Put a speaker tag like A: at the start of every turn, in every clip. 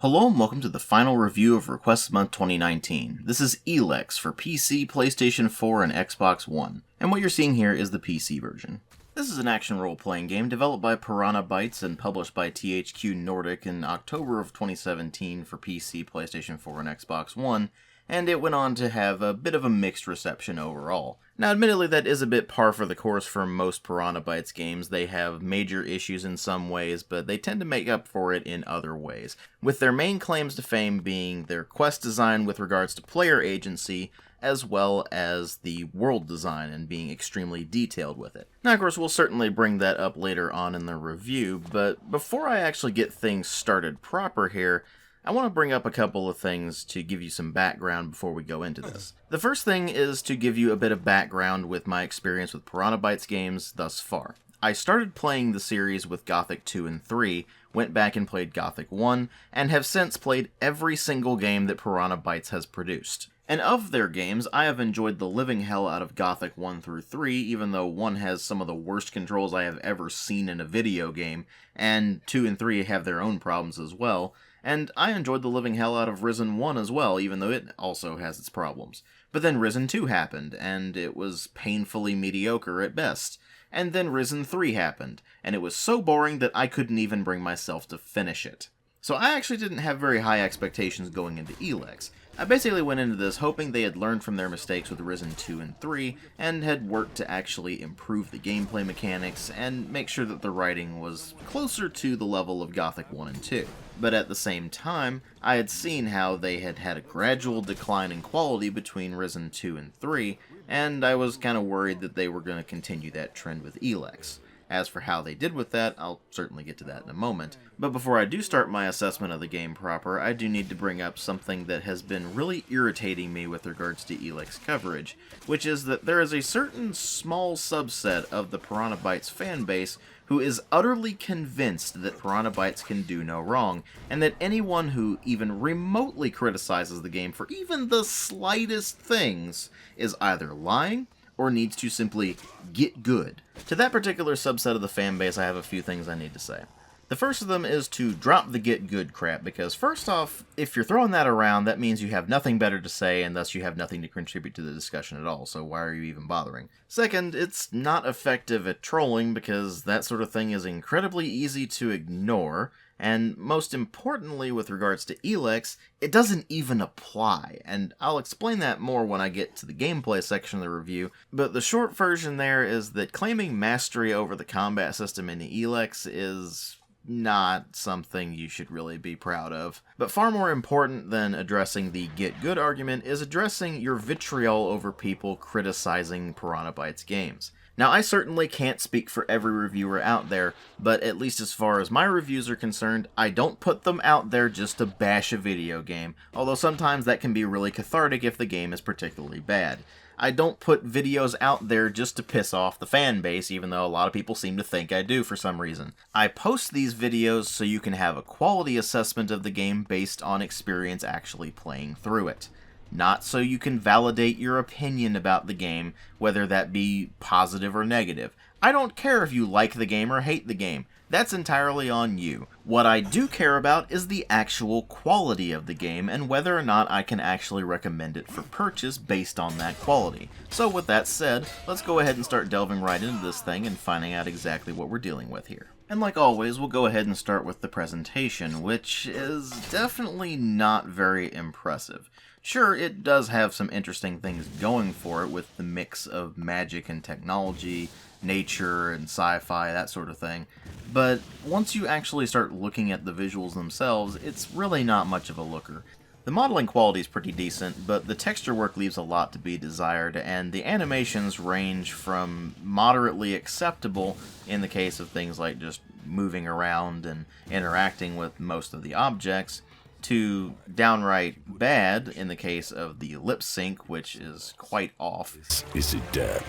A: Hello and welcome to the final review of Request Month 2019. This is Elex for PC, PlayStation 4, and Xbox One, and what you're seeing here is the PC version. This is an action role-playing game developed by Piranha Bytes and published by THQ Nordic in October of 2017 for PC, PlayStation 4, and Xbox One, and it went on to have a bit of a mixed reception overall. Now, admittedly, that is a bit par for the course for most Piranha Bytes games. They have major issues in some ways, but they tend to make up for it in other ways, with their main claims to fame being their quest design with regards to player agency, as well as the world design and being extremely detailed with it. Now, of course, we'll certainly bring that up later on in the review, but before I actually get things started proper here, I want to bring up a couple of things to give you some background before we go into this. The first thing is to give you a bit of background with my experience with Piranha Bytes games thus far. I started playing the series with Gothic 2 and 3, went back and played Gothic 1, and have since played every single game that Piranha Bytes has produced. And of their games, I have enjoyed the living hell out of Gothic 1 through 3, even though 1 has some of the worst controls I have ever seen in a video game, and 2 and 3 have their own problems as well. And I enjoyed the living hell out of Risen 1 as well, even though it also has its problems. But then Risen 2 happened, and it was painfully mediocre at best. And then Risen 3 happened, and it was so boring that I couldn't even bring myself to finish it. So I actually didn't have very high expectations going into Elex. I basically went into this hoping they had learned from their mistakes with Risen 2 and 3, and had worked to actually improve the gameplay mechanics, and make sure that the writing was closer to the level of Gothic 1 and 2. But at the same time, I had seen how they had had a gradual decline in quality between Risen 2 and 3, and I was kind of worried that they were going to continue that trend with Elex. As for how they did with that, I'll certainly get to that in a moment. But before I do start my assessment of the game proper, I do need to bring up something that has been really irritating me with regards to Elex coverage, which is that there is a certain small subset of the Piranha Bytes fanbase who is utterly convinced that Piranha Bytes can do no wrong, and that anyone who even remotely criticizes the game for even the slightest things is either lying or needs to simply get good. To that particular subset of the fanbase, I have a few things I need to say. The first of them is to drop the get good crap, because first off, if you're throwing that around, that means you have nothing better to say, and thus you have nothing to contribute to the discussion at all, so why are you even bothering? Second, it's not effective at trolling, because that sort of thing is incredibly easy to ignore, and most importantly with regards to Elex, it doesn't even apply, and I'll explain that more when I get to the gameplay section of the review, but the short version there is that claiming mastery over the combat system in Elex is not something you should really be proud of. But far more important than addressing the get good argument is addressing your vitriol over people criticizing Piranha Bytes games. Now, I certainly can't speak for every reviewer out there, but at least as far as my reviews are concerned, I don't put them out there just to bash a video game, although sometimes that can be really cathartic if the game is particularly bad. I don't put videos out there just to piss off the fan base, even though a lot of people seem to think I do for some reason. I post these videos so you can have a quality assessment of the game based on experience actually playing through it. Not so you can validate your opinion about the game, whether that be positive or negative. I don't care if you like the game or hate the game. That's entirely on you. What I do care about is the actual quality of the game and whether or not I can actually recommend it for purchase based on that quality. So with that said, let's go ahead and start delving right into this thing and finding out exactly what we're dealing with here. And like always, we'll go ahead and start with the presentation, which is definitely not very impressive. Sure, it does have some interesting things going for it with the mix of magic and technology, nature and sci-fi, that sort of thing, but once you actually start looking at the visuals themselves, it's really not much of a looker. The modeling quality is pretty decent, but the texture work leaves a lot to be desired, and the animations range from moderately acceptable in the case of things like just moving around and interacting with most of the objects, to downright bad in the case of the lip sync, which is quite off.
B: Is it damn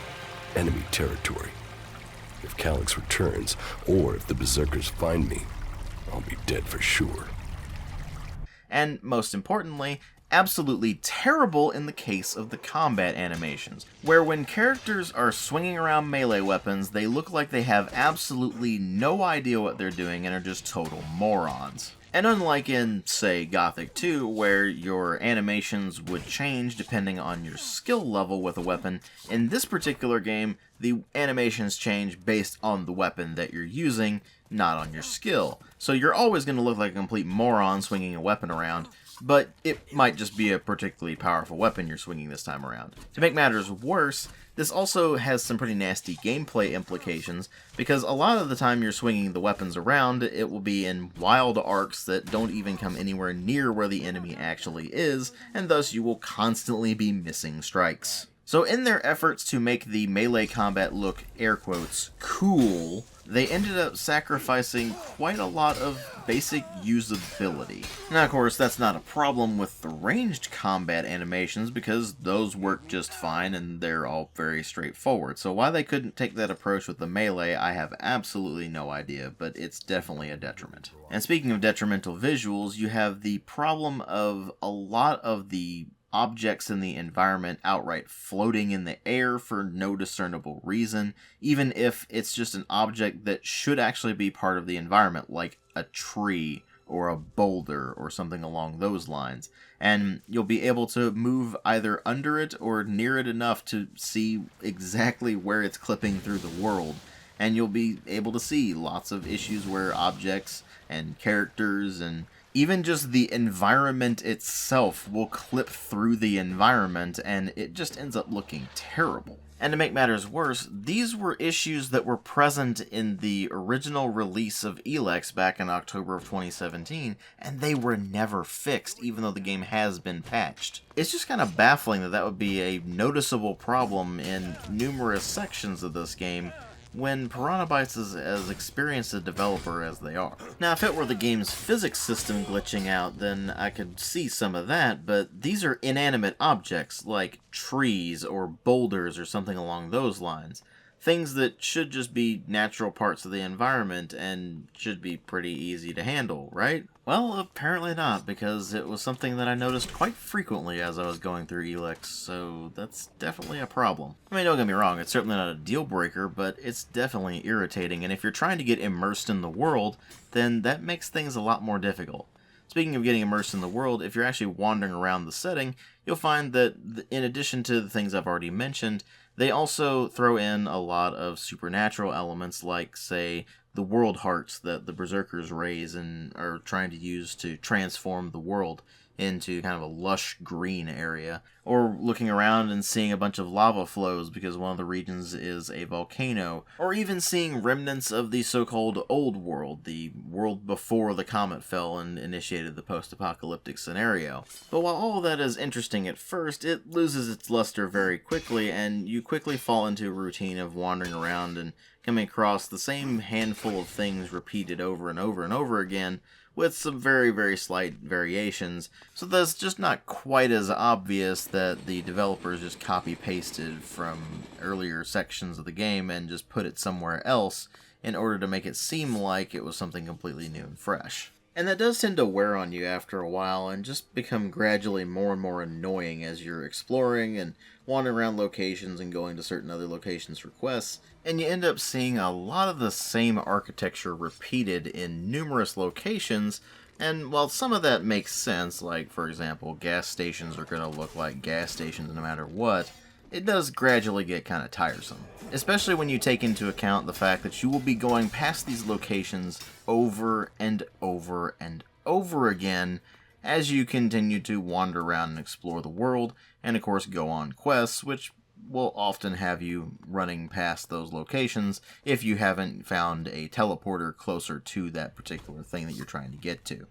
B: enemy territory? If Calyx returns, or if the Berserkers find me, I'll be dead for sure.
A: And most importantly, absolutely terrible in the case of the combat animations, where when characters are swinging around melee weapons, they look like they have absolutely no idea what they're doing and are just total morons. And unlike in, say, Gothic 2, where your animations would change depending on your skill level with a weapon, in this particular game, the animations change based on the weapon that you're using, not on your skill. So you're always going to look like a complete moron swinging a weapon around, but it might just be a particularly powerful weapon you're swinging this time around. To make matters worse, this also has some pretty nasty gameplay implications, because a lot of the time you're swinging the weapons around, it will be in wild arcs that don't even come anywhere near where the enemy actually is, and thus you will constantly be missing strikes. So in their efforts to make the melee combat look, air quotes, cool, they ended up sacrificing quite a lot of basic usability. Now, of course, that's not a problem with the ranged combat animations, because those work just fine and they're all very straightforward. So why they couldn't take that approach with the melee, I have absolutely no idea, but it's definitely a detriment. And speaking of detrimental visuals, you have the problem of a lot of the objects in the environment outright floating in the air for no discernible reason, even if it's just an object that should actually be part of the environment, like a tree or a boulder or something along those lines. And you'll be able to move either under it or near it enough to see exactly where it's clipping through the world. And you'll be able to see lots of issues where objects and characters and even just the environment itself will clip through the environment, and it just ends up looking terrible. And to make matters worse, these were issues that were present in the original release of Elex back in October of 2017, and they were never fixed, even though the game has been patched. It's just kind of baffling that that would be a noticeable problem in numerous sections of this game, when Piranha Bytes is as experienced a developer as they are. Now, if it were the game's physics system glitching out, then I could see some of that, but these are inanimate objects, like trees or boulders or something along those lines. Things that should just be natural parts of the environment and should be pretty easy to handle, right? Well, apparently not, because it was something that I noticed quite frequently as I was going through Elex, so that's definitely a problem. I mean, don't get me wrong, it's certainly not a deal breaker, but it's definitely irritating, and if you're trying to get immersed in the world, then that makes things a lot more difficult. Speaking of getting immersed in the world, if you're actually wandering around the setting, you'll find that in addition to the things I've already mentioned, they also throw in a lot of supernatural elements like, say, the world hearts that the berserkers raise and are trying to use to transform the world into kind of a lush green area, or looking around and seeing a bunch of lava flows because one of the regions is a volcano, or even seeing remnants of the so-called old world, the world before the comet fell and initiated the post-apocalyptic scenario. But while all of that is interesting at first, it loses its luster very quickly, and you quickly fall into a routine of wandering around and coming across the same handful of things repeated over and over and over again, with some very, very slight variations, so that's just not quite as obvious that the developers just copy-pasted from earlier sections of the game and just put it somewhere else in order to make it seem like it was something completely new and fresh. And that does tend to wear on you after a while and just become gradually more and more annoying as you're exploring and wandering around locations and going to certain other locations for quests, and you end up seeing a lot of the same architecture repeated in numerous locations. And while some of that makes sense, like for example gas stations are going to look like gas stations no matter what, it does gradually get kind of tiresome. Especially when you take into account the fact that you will be going past these locations over and over and over again as you continue to wander around and explore the world, and of course go on quests, which will often have you running past those locations if you haven't found a teleporter closer to that particular thing that you're trying to get to.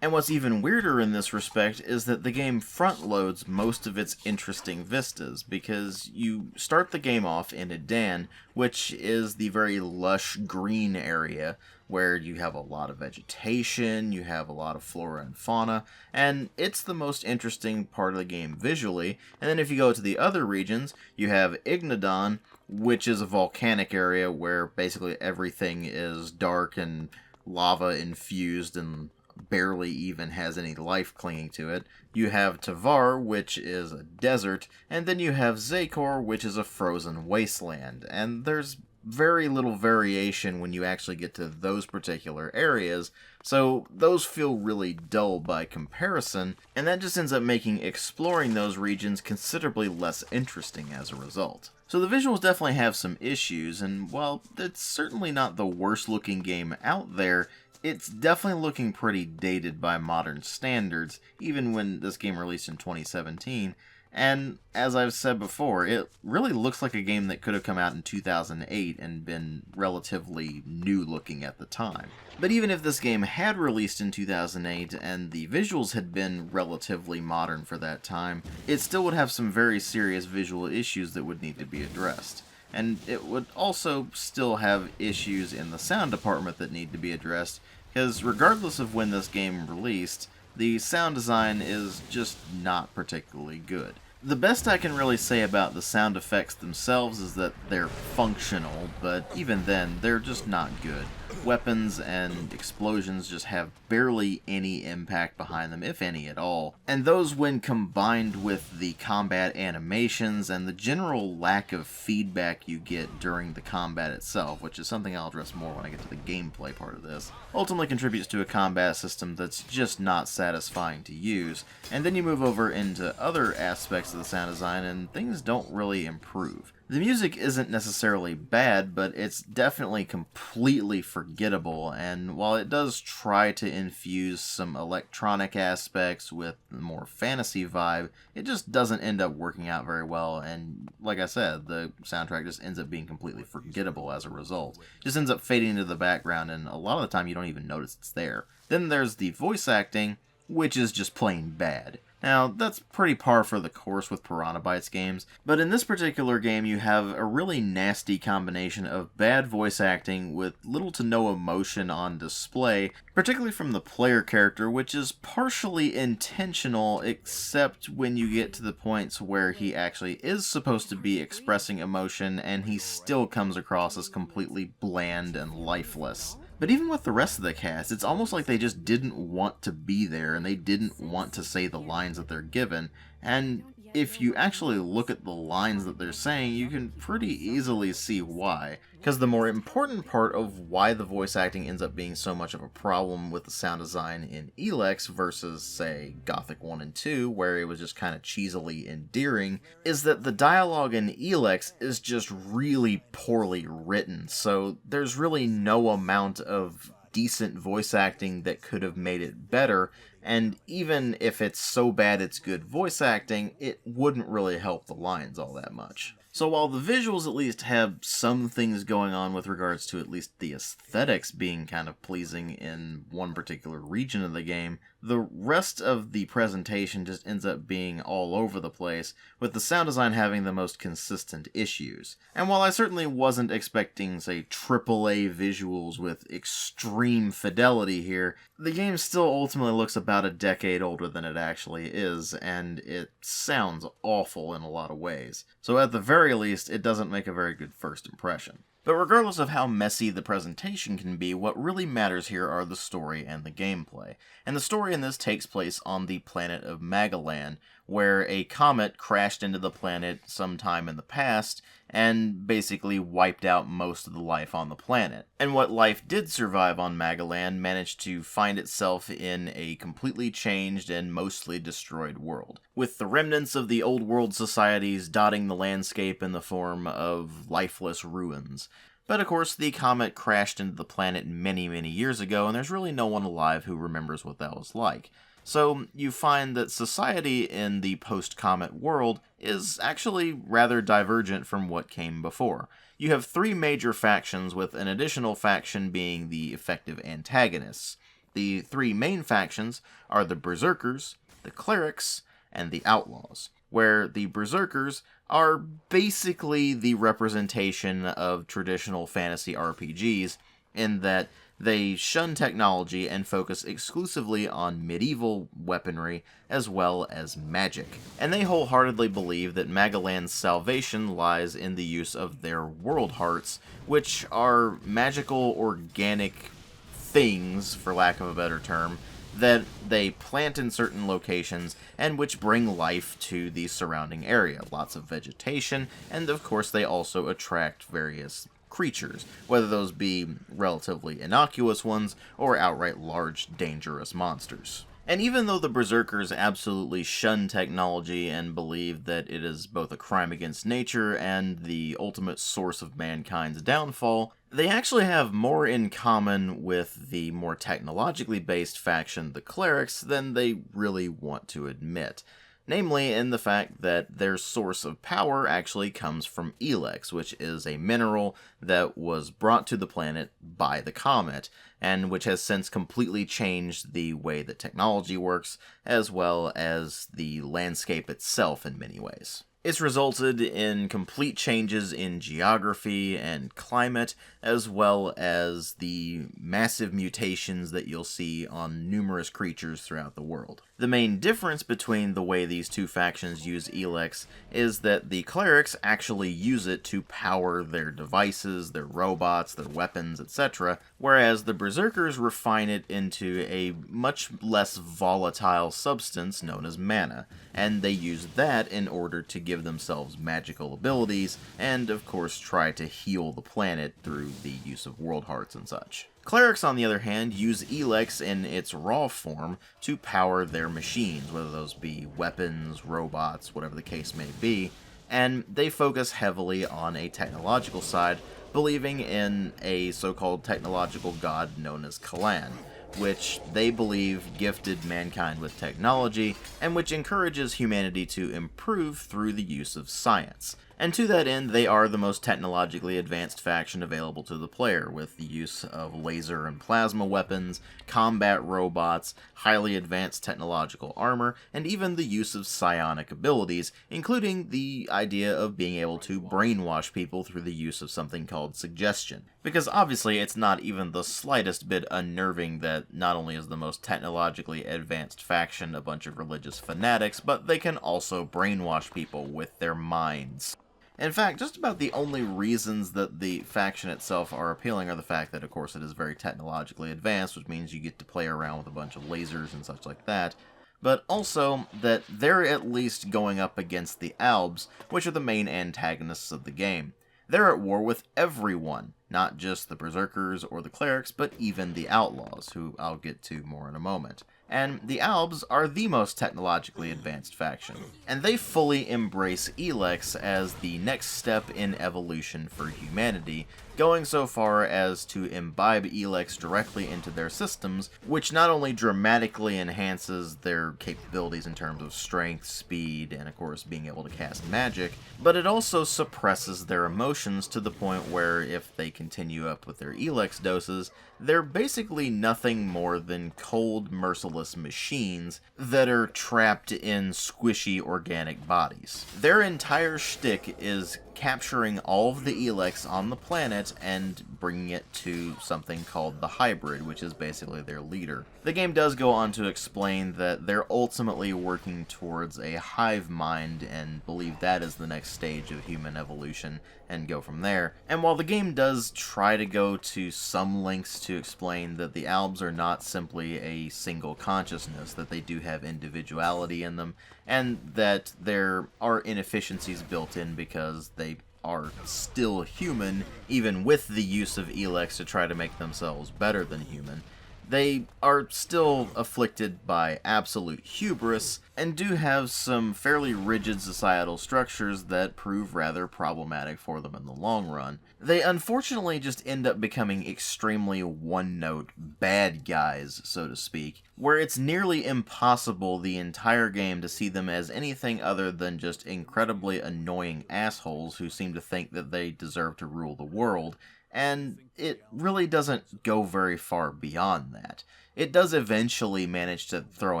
A: And what's even weirder in this respect is that the game front-loads most of its interesting vistas, because you start the game off in Edan, which is the very lush green area, where you have a lot of vegetation, you have a lot of flora and fauna, and it's the most interesting part of the game visually. And then if you go to the other regions, you have Ignadon, which is a volcanic area where basically everything is dark and lava-infused and barely even has any life clinging to it. You have Tavar, which is a desert, and then you have Zakor, which is a frozen wasteland. And there's very little variation when you actually get to those particular areas, so those feel really dull by comparison, and that just ends up making exploring those regions considerably less interesting as a result. So the visuals definitely have some issues, and while it's certainly not the worst looking game out there, it's definitely looking pretty dated by modern standards, even when this game released in 2017. And as I've said before, it really looks like a game that could have come out in 2008 and been relatively new looking at the time. But even if this game had released in 2008 and the visuals had been relatively modern for that time, it still would have some very serious visual issues that would need to be addressed. And it would also still have issues in the sound department that need to be addressed, because regardless of when this game released, the sound design is just not particularly good. The best I can really say about the sound effects themselves is that they're functional, but even then, they're just not good. Weapons and explosions just have barely any impact behind them, if any at all. And those, when combined with the combat animations and the general lack of feedback you get during the combat itself, which is something I'll address more when I get to the gameplay part of this, ultimately contributes to a combat system that's just not satisfying to use. And then you move over into other aspects of the sound design and things don't really improve. The music isn't necessarily bad, but it's definitely completely forgettable, and while it does try to infuse some electronic aspects with the more fantasy vibe, it just doesn't end up working out very well, and like I said, the soundtrack just ends up being completely forgettable as a result. It just ends up fading into the background, and a lot of the time you don't even notice it's there. Then there's the voice acting, which is just plain bad. Now, that's pretty par for the course with Piranha Bytes games, but in this particular game you have a really nasty combination of bad voice acting with little to no emotion on display, particularly from the player character, which is partially intentional, except when you get to the points where he actually is supposed to be expressing emotion and he still comes across as completely bland and lifeless. But even with the rest of the cast, it's almost like they just didn't want to be there and they didn't want to say the lines that they're given. And if you actually look at the lines that they're saying, you can pretty easily see why. Because the more important part of why the voice acting ends up being so much of a problem with the sound design in Elex versus, say, Gothic 1 and 2, where it was just kind of cheesily endearing, is that the dialogue in Elex is just really poorly written, so there's really no amount of decent voice acting that could have made it better, and even if it's so bad it's good voice acting, it wouldn't really help the lines all that much. So while the visuals at least have some things going on with regards to at least the aesthetics being kind of pleasing in one particular region of the game, the rest of the presentation just ends up being all over the place, with the sound design having the most consistent issues. And while I certainly wasn't expecting, say, AAA visuals with extreme fidelity here, the game still ultimately looks about a decade older than it actually is, and it sounds awful in a lot of ways. So at the very least, it doesn't make a very good first impression. But regardless of how messy the presentation can be, what really matters here are the story and the gameplay. And the story in this takes place on the planet of Magalan, where a comet crashed into the planet sometime in the past and basically wiped out most of the life on the planet. And what life did survive on Magalan managed to find itself in a completely changed and mostly destroyed world, with the remnants of the old world societies dotting the landscape in the form of lifeless ruins. But of course, the comet crashed into the planet many, many years ago, and there's really no one alive who remembers what that was like. So you find that society in the post-comet world is actually rather divergent from what came before. You have three major factions, with an additional faction being the effective antagonists. The three main factions are the Berserkers, the Clerics, and the Outlaws, where the Berserkers are basically the representation of traditional fantasy RPGs, in that they shun technology and focus exclusively on medieval weaponry as well as magic. And they wholeheartedly believe that Magalan's salvation lies in the use of their world hearts, which are magical organic things, for lack of a better term, that they plant in certain locations and which bring life to the surrounding area. Lots of vegetation, and of course they also attract various creatures, whether those be relatively innocuous ones or outright large, dangerous monsters. And even though the Berserkers absolutely shun technology and believe that it is both a crime against nature and the ultimate source of mankind's downfall, they actually have more in common with the more technologically based faction, the Clerics, than they really want to admit. Namely, in the fact that their source of power actually comes from Elex, which is a mineral that was brought to the planet by the comet, and which has since completely changed the way that technology works, as well as the landscape itself in many ways. It's resulted in complete changes in geography and climate, as well as the massive mutations that you'll see on numerous creatures throughout the world. The main difference between the way these two factions use Elex is that the Clerics actually use it to power their devices, their robots, their weapons, etc., whereas the Berserkers refine it into a much less volatile substance known as mana, and they use that in order to give themselves magical abilities, and of course try to heal the planet through the use of world hearts and such. Clerics, on the other hand, use Elex in its raw form to power their machines, whether those be weapons, robots, whatever the case may be, and they focus heavily on a technological side, believing in a so-called technological god known as Kalan, which they believe gifted mankind with technology, and which encourages humanity to improve through the use of science. And to that end, they are the most technologically advanced faction available to the player, with the use of laser and plasma weapons, combat robots, highly advanced technological armor, and even the use of psionic abilities, including the idea of being able to brainwash people through the use of something called suggestion. Because obviously it's not even the slightest bit unnerving that not only is the most technologically advanced faction a bunch of religious fanatics, but they can also brainwash people with their minds. In fact, just about the only reasons that the faction itself are appealing are the fact that, of course, it is very technologically advanced, which means you get to play around with a bunch of lasers and such like that, but also that they're at least going up against the Albs, which are the main antagonists of the game. They're at war with everyone, not just the Berserkers or the Clerics, but even the Outlaws, who I'll get to more in a moment. And the Albs are the most technologically advanced faction, and they fully embrace Elex as the next step in evolution for humanity, going so far as to imbibe Elex directly into their systems, which not only dramatically enhances their capabilities in terms of strength, speed, and of course being able to cast magic, but it also suppresses their emotions to the point where if they continue up with their Elex doses, they're basically nothing more than cold, merciless machines that are trapped in squishy organic bodies. Their entire shtick is capturing all of the Elex on the planet and bringing it to something called the Hybrid, which is basically their leader. The game does go on to explain that they're ultimately working towards a hive mind and believe that is the next stage of human evolution and go from there. And while the game does try to go to some lengths to explain that the Albs are not simply a single consciousness, that they do have individuality in them, and that there are inefficiencies built in because they are still human, even with the use of Elex to try to make themselves better than human, they are still afflicted by absolute hubris, and do have some fairly rigid societal structures that prove rather problematic for them in the long run. They unfortunately just end up becoming extremely one-note bad guys, so to speak, where it's nearly impossible the entire game to see them as anything other than just incredibly annoying assholes who seem to think that they deserve to rule the world, and it really doesn't go very far beyond that. It does eventually manage to throw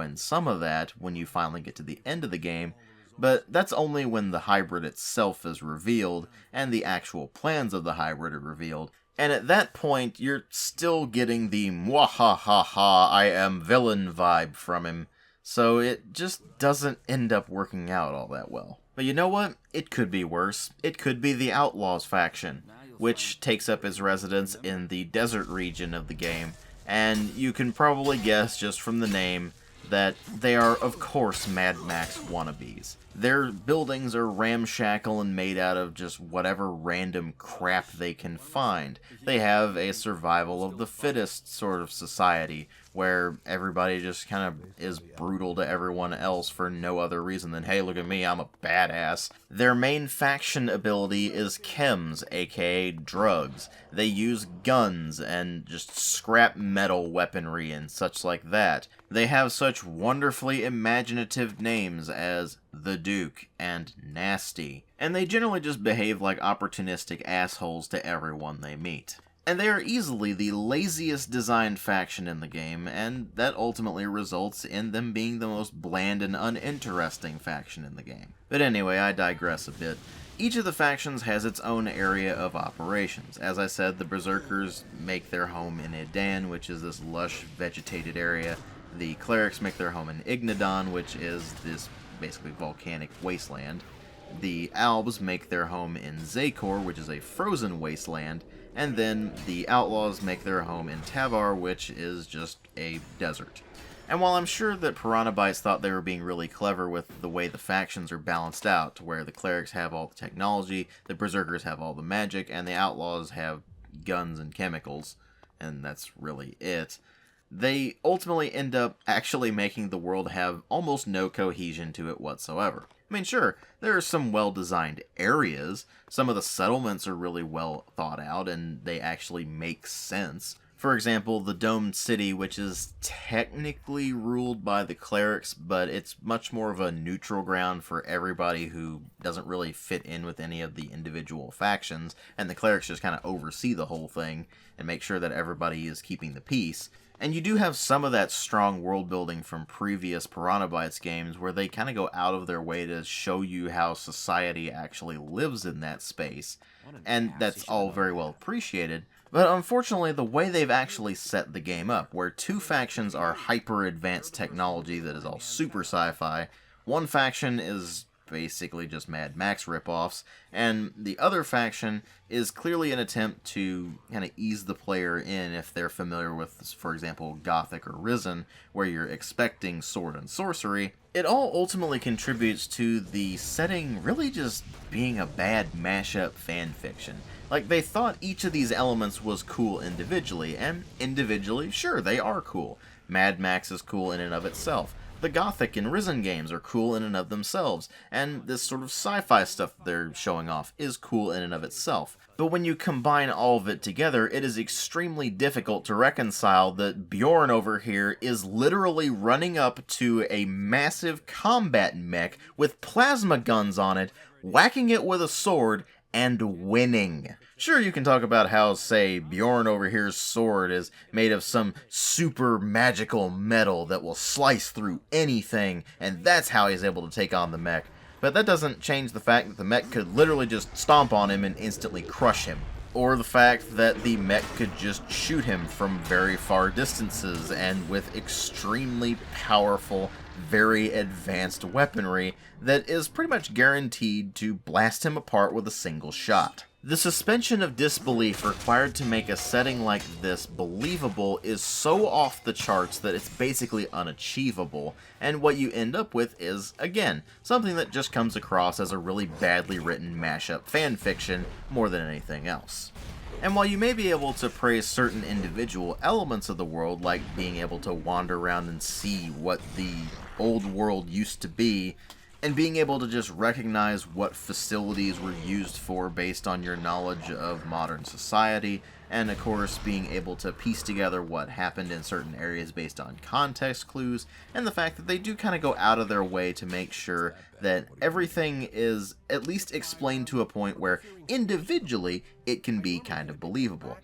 A: in some of that when you finally get to the end of the game, but that's only when the hybrid itself is revealed and the actual plans of the hybrid are revealed, and at that point you're still getting the mwahahaha I am villain vibe from him, so it just doesn't end up working out all that well. But you know what? It could be worse. It could be the Outlaws faction, which takes up its residence in the desert region of the game, and you can probably guess just from the name that they are, of course, Mad Max wannabes. Their buildings are ramshackle and made out of just whatever random crap they can find. They have a survival of the fittest sort of society, where everybody just kind of is brutal to everyone else for no other reason than, hey, look at me, I'm a badass. Their main faction ability is chems, aka drugs. They use guns and just scrap metal weaponry and such like that. They have such wonderfully imaginative names as the Duke and Nasty, and they generally just behave like opportunistic assholes to everyone they meet. And they are easily the laziest designed faction in the game, and that ultimately results in them being the most bland and uninteresting faction in the game. But anyway, I digress a bit. Each of the factions has its own area of operations. As I said, the Berserkers make their home in Edan, which is this lush, vegetated area. The Clerics make their home in Ignadon, which is this basically volcanic wasteland. The Albs make their home in Zakor, which is a frozen wasteland. And then the Outlaws make their home in Tavar, which is just a desert. And while I'm sure that Piranha Bytes thought they were being really clever with the way the factions are balanced out, to where the Clerics have all the technology, the Berserkers have all the magic, and the Outlaws have guns and chemicals, and that's really it, they ultimately end up actually making the world have almost no cohesion to it whatsoever. I mean, sure, there are some well-designed areas. Some of the settlements are really well thought out, and they actually make sense. For example, the Domed City, which is technically ruled by the Clerics, but it's much more of a neutral ground for everybody who doesn't really fit in with any of the individual factions, and the Clerics just kind of oversee the whole thing and make sure that everybody is keeping the peace. And you do have some of that strong world building from previous Piranha Bytes games where they kind of go out of their way to show you how society actually lives in that space. And that's all very well appreciated. But unfortunately, the way they've actually set the game up, where two factions are hyper-advanced technology that is all super sci-fi, one faction is basically just Mad Max ripoffs, and the other faction is clearly an attempt to kind of ease the player in if they're familiar with, for example, Gothic or Risen, where you're expecting sword and sorcery. It all ultimately contributes to the setting really just being a bad mashup fanfiction. Like, they thought each of these elements was cool individually, and individually, sure, they are cool. Mad Max is cool in and of itself. The Gothic and Risen games are cool in and of themselves, and this sort of sci-fi stuff they're showing off is cool in and of itself. But when you combine all of it together, it is extremely difficult to reconcile that Bjorn over here is literally running up to a massive combat mech with plasma guns on it, whacking it with a sword, and winning. Sure, you can talk about how, say, Bjorn over here's sword is made of some super magical metal that will slice through anything, and that's how he's able to take on the mech. But that doesn't change the fact that the mech could literally just stomp on him and instantly crush him. Or the fact that the mech could just shoot him from very far distances and with extremely powerful, very advanced weaponry that is pretty much guaranteed to blast him apart with a single shot. The suspension of disbelief required to make a setting like this believable is so off the charts that it's basically unachievable, and what you end up with is, again, something that just comes across as a really badly written mashup fanfiction more than anything else. And while you may be able to praise certain individual elements of the world, like being able to wander around and see what the old world used to be, and being able to just recognize what facilities were used for based on your knowledge of modern society, and of course being able to piece together what happened in certain areas based on context clues, and the fact that they do kind of go out of their way to make sure that everything is at least explained to a point where individually it can be kind of believable.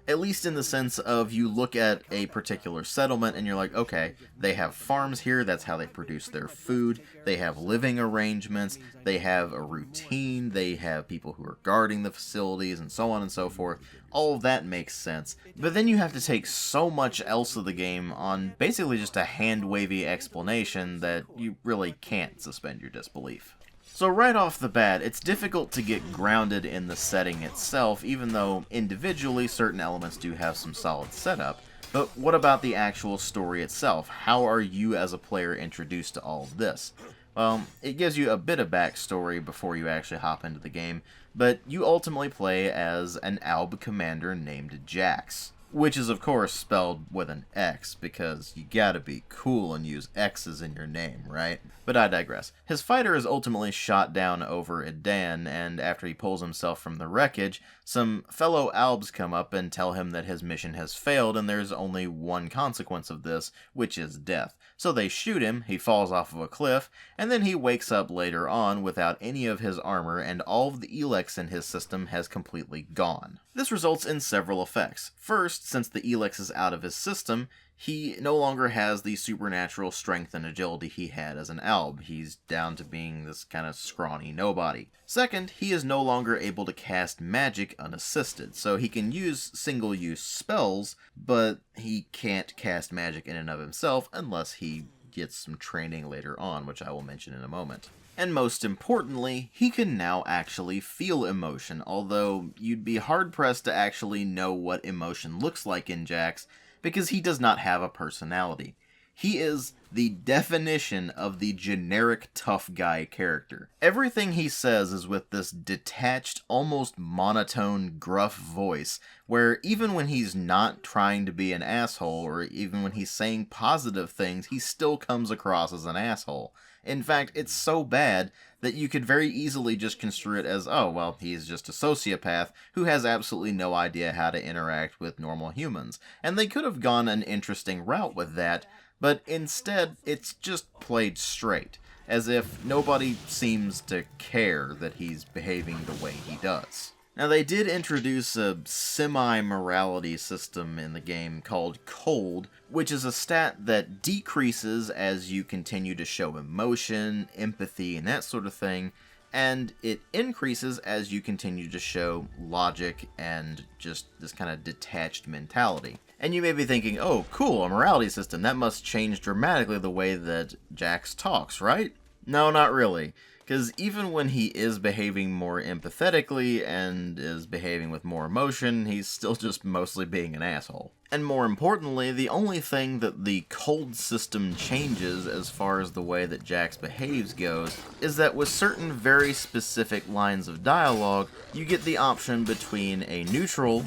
A: At least in the sense of you look at a particular settlement and you're like, okay, they have farms here, that's how they produce their food, they have living arrangements, they have a routine, they have people who are guarding the facilities, and so on and so forth. All of that makes sense. But then you have to take so much else of the game on basically just a hand-wavy explanation that you really can't suspend your disbelief. So right off the bat, it's difficult to get grounded in the setting itself, even though individually certain elements do have some solid setup. But what about the actual story itself? How are you as a player introduced to all of this? Well, it gives you a bit of backstory before you actually hop into the game, but you ultimately play as an ALB commander named Jax, which is of course spelled with an X, because you gotta be cool and use X's in your name, right? But I digress. His fighter is ultimately shot down over Edan, and after he pulls himself from the wreckage, some fellow ALBs come up and tell him that his mission has failed and there's only one consequence of this, which is death. So they shoot him, he falls off of a cliff, and then he wakes up later on without any of his armor, and all of the Elex in his system has completely gone. This results in several effects. First, since the Elex is out of his system, he no longer has the supernatural strength and agility he had as an ALB. He's down to being this kind of scrawny nobody. Second, he is no longer able to cast magic unassisted, so he can use single-use spells, but he can't cast magic in and of himself unless he gets some training later on, which I will mention in a moment. And most importantly, he can now actually feel emotion, although you'd be hard-pressed to actually know what emotion looks like in Jax, because he does not have a personality. He is the definition of the generic tough guy character. Everything he says is with this detached, almost monotone, gruff voice, where even when he's not trying to be an asshole, or even when he's saying positive things, he still comes across as an asshole. In fact, it's so bad that you could very easily just construe it as, oh, well, he's just a sociopath who has absolutely no idea how to interact with normal humans. And they could have gone an interesting route with that, but instead, it's just played straight, as if nobody seems to care that he's behaving the way he does. Now, they did introduce a semi-morality system in the game called Cold, which is a stat that decreases as you continue to show emotion, empathy, and that sort of thing, and it increases as you continue to show logic and just this kind of detached mentality. And you may be thinking, oh, cool, a morality system, that must change dramatically the way that Jax talks, right? No, not really. Because even when he is behaving more empathetically and is behaving with more emotion, he's still just mostly being an asshole. And more importantly, the only thing that the cold system changes as far as the way that Jax behaves goes, is that with certain very specific lines of dialogue, you get the option between a neutral,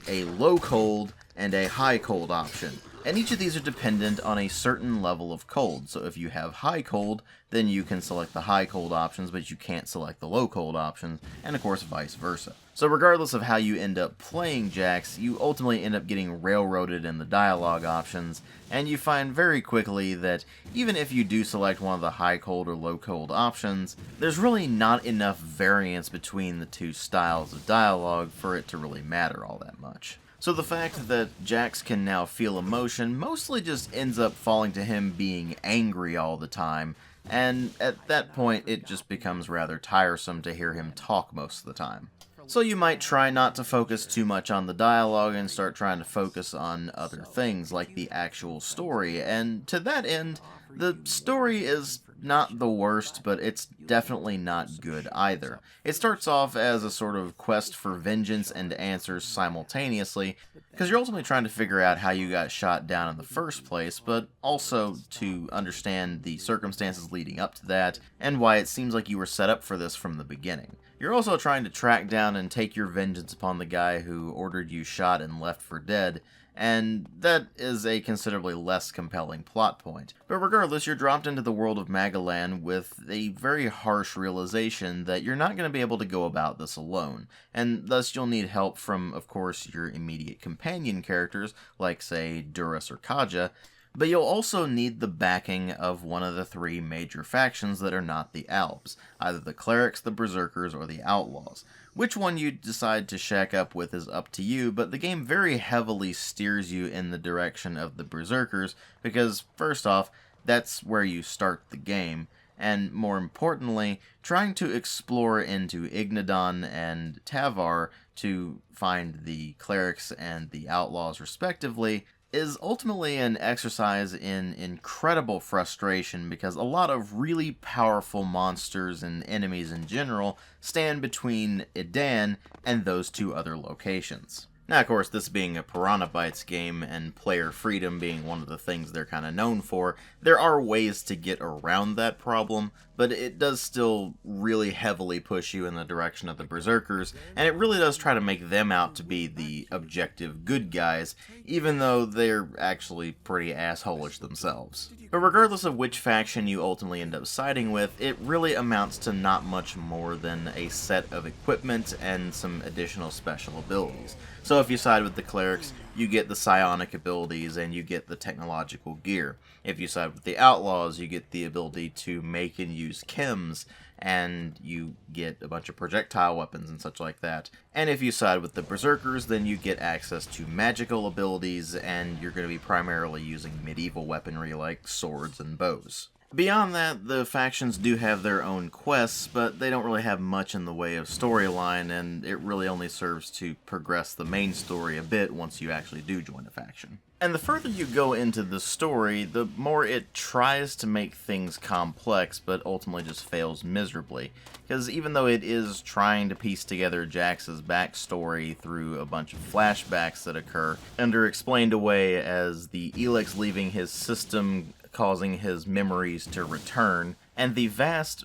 A: a low cold, and a high cold option. And each of these are dependent on a certain level of cold. So if you have high cold, then you can select the high cold options, but you can't select the low cold options, and of course vice versa. So regardless of how you end up playing Jax, you ultimately end up getting railroaded in the dialogue options, and you find very quickly that even if you do select one of the high cold or low cold options, there's really not enough variance between the two styles of dialogue for it to really matter all that much. So the fact that Jax can now feel emotion mostly just ends up falling to him being angry all the time, and at that point it just becomes rather tiresome to hear him talk most of the time. So you might try not to focus too much on the dialogue and start trying to focus on other things like the actual story, and to that end, the story is not the worst, but it's definitely not good either. It starts off as a sort of quest for vengeance and answers simultaneously, because you're ultimately trying to figure out how you got shot down in the first place, but also to understand the circumstances leading up to that, and why it seems like you were set up for this from the beginning. You're also trying to track down and take your vengeance upon the guy who ordered you shot and left for dead, and that is a considerably less compelling plot point. But regardless, you're dropped into the world of Magalan with a very harsh realization that you're not going to be able to go about this alone, and thus you'll need help from, of course, your immediate companion characters, like, say, Duras or Kaja, but you'll also need the backing of one of the three major factions that are not the Alps, either the Clerics, the Berserkers, or the Outlaws. Which one you decide to shack up with is up to you, but the game very heavily steers you in the direction of the Berserkers, because, first off, that's where you start the game, and more importantly, trying to explore into Ignadon and Tavar to find the Clerics and the Outlaws respectively, is ultimately an exercise in incredible frustration, because a lot of really powerful monsters and enemies in general stand between Edan and those two other locations. Now, of course, this being a Piranha Bytes game and player freedom being one of the things they're kind of known for, there are ways to get around that problem, but it does still really heavily push you in the direction of the Berserkers, and it really does try to make them out to be the objective good guys, even though they're actually pretty assholish themselves. But regardless of which faction you ultimately end up siding with, it really amounts to not much more than a set of equipment and some additional special abilities. So if you side with the clerics, you get the psionic abilities and you get the technological gear. If you side with the outlaws, you get the ability to make and use chems, and you get a bunch of projectile weapons and such like that. And if you side with the berserkers, then you get access to magical abilities, and you're going to be primarily using medieval weaponry like swords and bows. Beyond that, the factions do have their own quests, but they don't really have much in the way of storyline, and it really only serves to progress the main story a bit once you actually do join a faction. And the further you go into the story, the more it tries to make things complex, but ultimately just fails miserably. Because even though it is trying to piece together Jax's backstory through a bunch of flashbacks that occur, and are explained away as the Elex leaving his system causing his memories to return, and the vast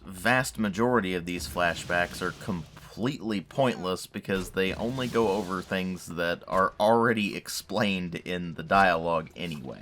A: majority of these flashbacks are completely pointless because they only go over things that are already explained in the dialogue anyway.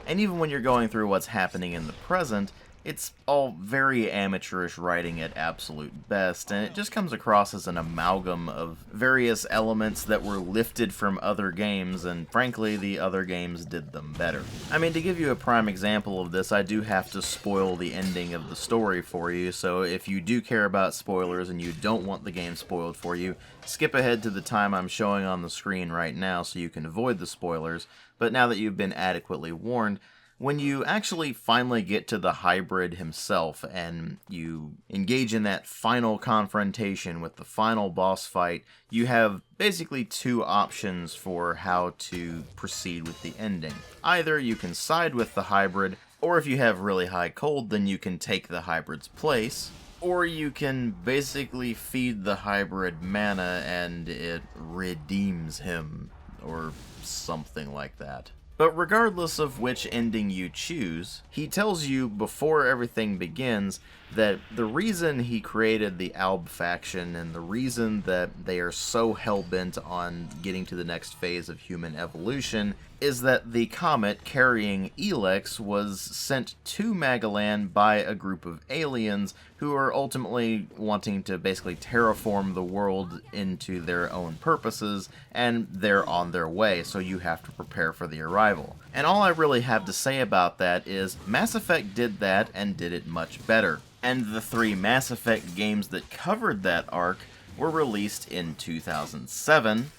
A: And even when you're going through what's happening in the present, it's all very amateurish writing at absolute best, and it just comes across as an amalgam of various elements that were lifted from other games, and frankly, the other games did them better. I mean, to give you a prime example of this, I do have to spoil the ending of the story for you, so if you do care about spoilers and you don't want the game spoiled for you, skip ahead to the time I'm showing on the screen right now so you can avoid the spoilers, but now that you've been adequately warned, when you actually finally get to the hybrid himself and you engage in that final confrontation with the final boss fight, you have basically two options for how to proceed with the ending. Either you can side with the hybrid, or if you have really high cold, then you can take the hybrid's place, or you can basically feed the hybrid mana and it redeems him, or something like that. But regardless of which ending you choose, he tells you before everything begins that the reason he created the Alb faction and the reason that they are so hell-bent on getting to the next phase of human evolution is that the comet carrying Elex was sent to Magalan by a group of aliens who are ultimately wanting to basically terraform the world into their own purposes, and they're on their way, so you have to prepare for the arrival. And all I really have to say about that is Mass Effect did that and did it much better. And the 3 Mass Effect games that covered that arc were released in 2007,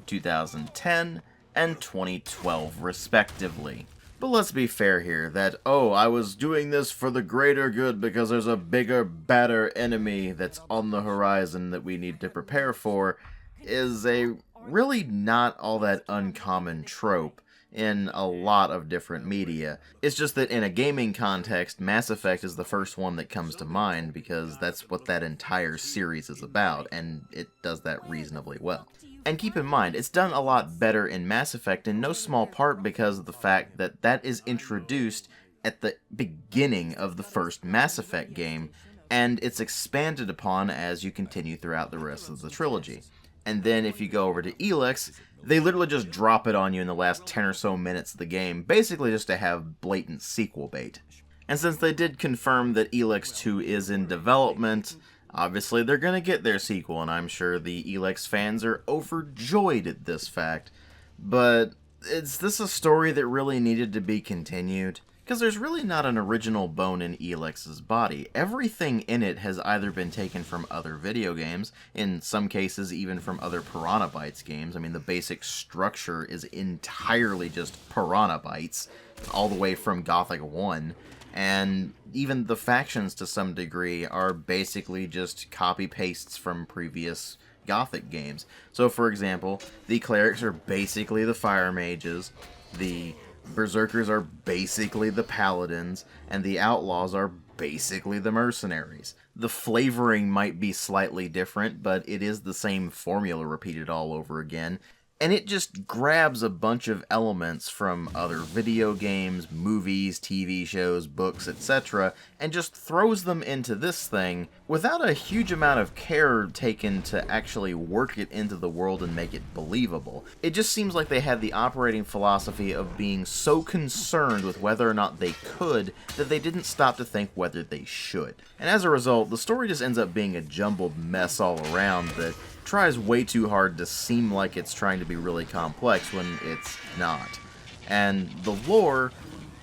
A: 2010, and 2012 respectively. But let's be fair here, that, oh, I was doing this for the greater good because there's a bigger, badder enemy that's on the horizon that we need to prepare for, is a really not all that uncommon trope in a lot of different media. It's just that in a gaming context, Mass Effect is the first one that comes to mind because that's what that entire series is about, and it does that reasonably well. And keep in mind, it's done a lot better in Mass Effect in no small part because of the fact that that is introduced at the beginning of the first Mass Effect game, and it's expanded upon as you continue throughout the rest of the trilogy. And then if you go over to Elex, they literally just drop it on you in the last 10 or so minutes of the game, basically just to have blatant sequel bait. And since they did confirm that Elex 2 is in development, obviously they're gonna get their sequel, and I'm sure the Elex fans are overjoyed at this fact. But is this a story that really needed to be continued? Because there's really not an original bone in Elex's body. Everything in it has either been taken from other video games, in some cases even from other Piranha Bytes games. I mean, the basic structure is entirely just Piranha Bytes, all the way from Gothic 1, and even the factions to some degree are basically just copy-pastes from previous Gothic games. So for example, the clerics are basically the fire mages, the berserkers are basically the paladins, and the outlaws are basically the mercenaries. The flavoring might be slightly different, but it is the same formula repeated all over again. And it just grabs a bunch of elements from other video games, movies, TV shows, books, etc., and just throws them into this thing without a huge amount of care taken to actually work it into the world and make it believable. It just seems like they had the operating philosophy of being so concerned with whether or not they could that they didn't stop to think whether they should. And as a result, the story just ends up being a jumbled mess all around that tries way too hard to seem like it's trying to be really complex when it's not. And the lore,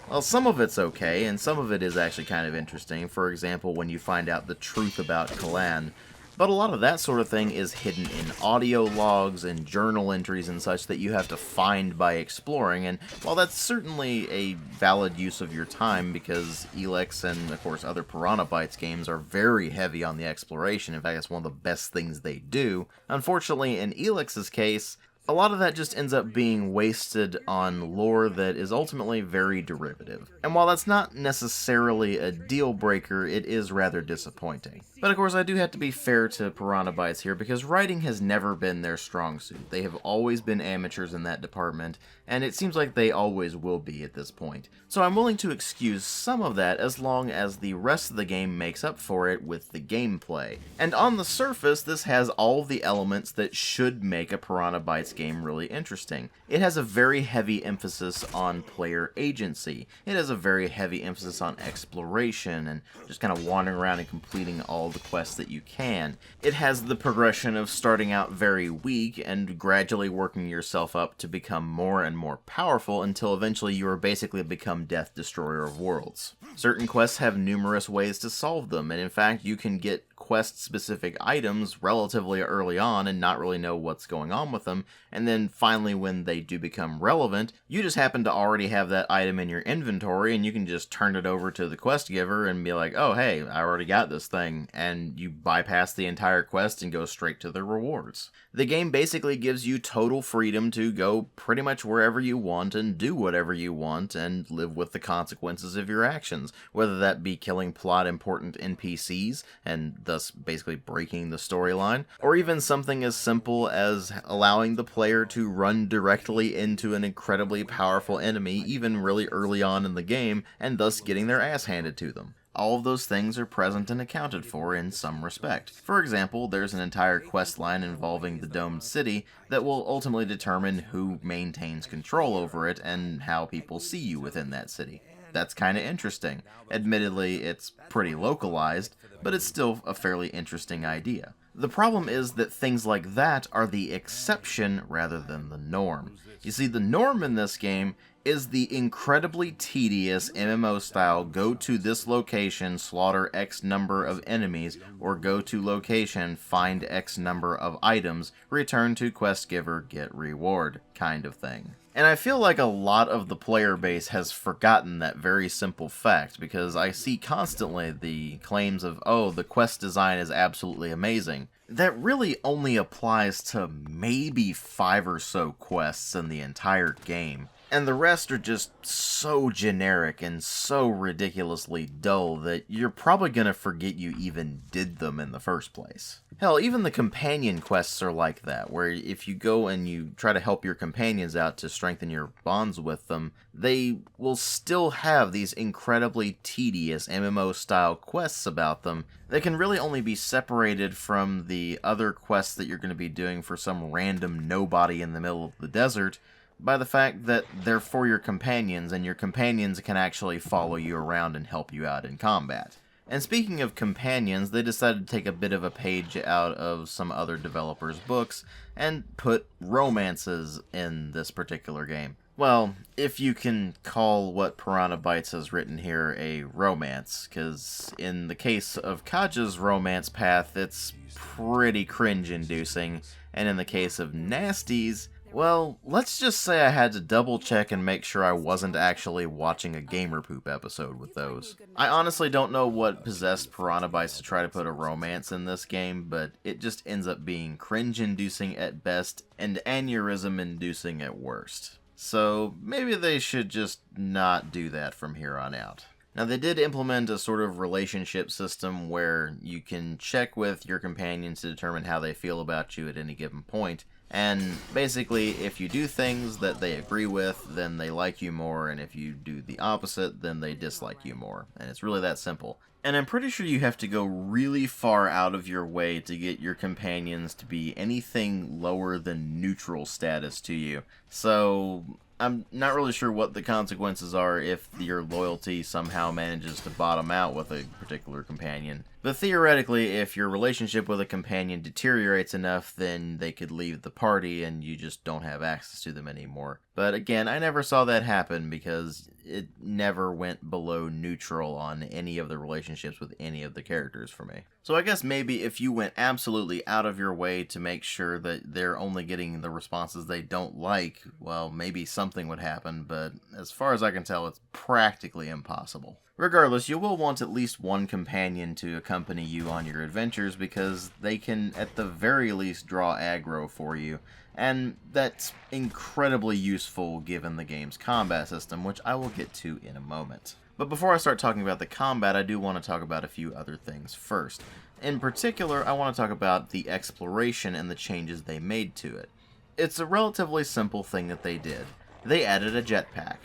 A: well, some of it's okay, and some of it is actually kind of interesting. For example, when you find out the truth about Kalan. But a lot of that sort of thing is hidden in audio logs and journal entries and such that you have to find by exploring, and while that's certainly a valid use of your time because Elex and, of course, other Piranha Bytes games are very heavy on the exploration, in fact, it's one of the best things they do, unfortunately, in Elex's case, a lot of that just ends up being wasted on lore that is ultimately very derivative. And while that's not necessarily a deal breaker, it is rather disappointing. But of course I do have to be fair to Piranha Bytes here because writing has never been their strong suit. They have always been amateurs in that department, and it seems like they always will be at this point. So I'm willing to excuse some of that as long as the rest of the game makes up for it with the gameplay. And on the surface, this has all the elements that should make a Piranha Bytes game really interesting. It has a very heavy emphasis on player agency. It has a very heavy emphasis on exploration and just kind of wandering around and completing all the quests that you can. It has the progression of starting out very weak and gradually working yourself up to become more and more powerful until eventually you are basically become Death Destroyer of Worlds. Certain quests have numerous ways to solve them, and in fact you can get quest-specific items relatively early on and not really know what's going on with them, and then finally when they do become relevant, you just happen to already have that item in your inventory and you can just turn it over to the quest giver and be like, oh hey, I already got this thing, and you bypass the entire quest and go straight to the rewards. The game basically gives you total freedom to go pretty much wherever you want and do whatever you want and live with the consequences of your actions, whether that be killing plot-important NPCs and thus basically breaking the storyline, or even something as simple as allowing the player to run directly into an incredibly powerful enemy even really early on in the game and thus getting their ass handed to them. All of those things are present and accounted for in some respect. For example, there's an entire quest line involving the domed city that will ultimately determine who maintains control over it and how people see you within that city. That's kind of interesting. Admittedly, it's pretty localized, but it's still a fairly interesting idea. The problem is that things like that are the exception rather than the norm. You see, the norm in this game is the incredibly tedious MMO-style go to this location, slaughter X number of enemies, or go to location, find X number of items, return to quest giver, get reward kind of thing. And I feel like a lot of the player base has forgotten that very simple fact, because I see constantly the claims of, oh, the quest design is absolutely amazing. That really only applies to maybe 5 or so quests in the entire game. And the rest are just so generic and so ridiculously dull that you're probably going to forget you even did them in the first place. Hell, even the companion quests are like that, where if you go and you try to help your companions out to strengthen your bonds with them, they will still have these incredibly tedious MMO-style quests about them that can really only be separated from the other quests that you're going to be doing for some random nobody in the middle of the desert by the fact that they're for your companions, and your companions can actually follow you around and help you out in combat. And speaking of companions, they decided to take a bit of a page out of some other developers' books and put romances in this particular game. Well, if you can call what Piranha Bytes has written here a romance, because in the case of Kaja's romance path, it's pretty cringe-inducing, and in the case of Nasty's, well, let's just say I had to double check and make sure I wasn't actually watching a Gamer Poop episode with those. I honestly don't know what possessed Piranha Bytes to try to put a romance in this game, but it just ends up being cringe-inducing at best and aneurysm-inducing at worst. So maybe they should just not do that from here on out. Now, they did implement a sort of relationship system where you can check with your companions to determine how they feel about you at any given point, And basically, if you do things that they agree with, then they like you more, and if you do the opposite, then they dislike you more. And it's really that simple. And I'm pretty sure you have to go really far out of your way to get your companions to be anything lower than neutral status to you. So I'm not really sure what the consequences are if your loyalty somehow manages to bottom out with a particular companion. But theoretically, if your relationship with a companion deteriorates enough, then they could leave the party and you just don't have access to them anymore. But again, I never saw that happen because it never went below neutral on any of the relationships with any of the characters for me. So I guess maybe if you went absolutely out of your way to make sure that they're only getting the responses they don't like, well, maybe something would happen, but as far as I can tell, it's practically impossible. Regardless, you will want at least one companion to accompany you on your adventures because they can at the very least draw aggro for you, and that's incredibly useful given the game's combat system, which I will get to in a moment. But before I start talking about the combat, I do want to talk about a few other things first. In particular, I want to talk about the exploration and the changes they made to it. It's a relatively simple thing that they did. They added a jetpack.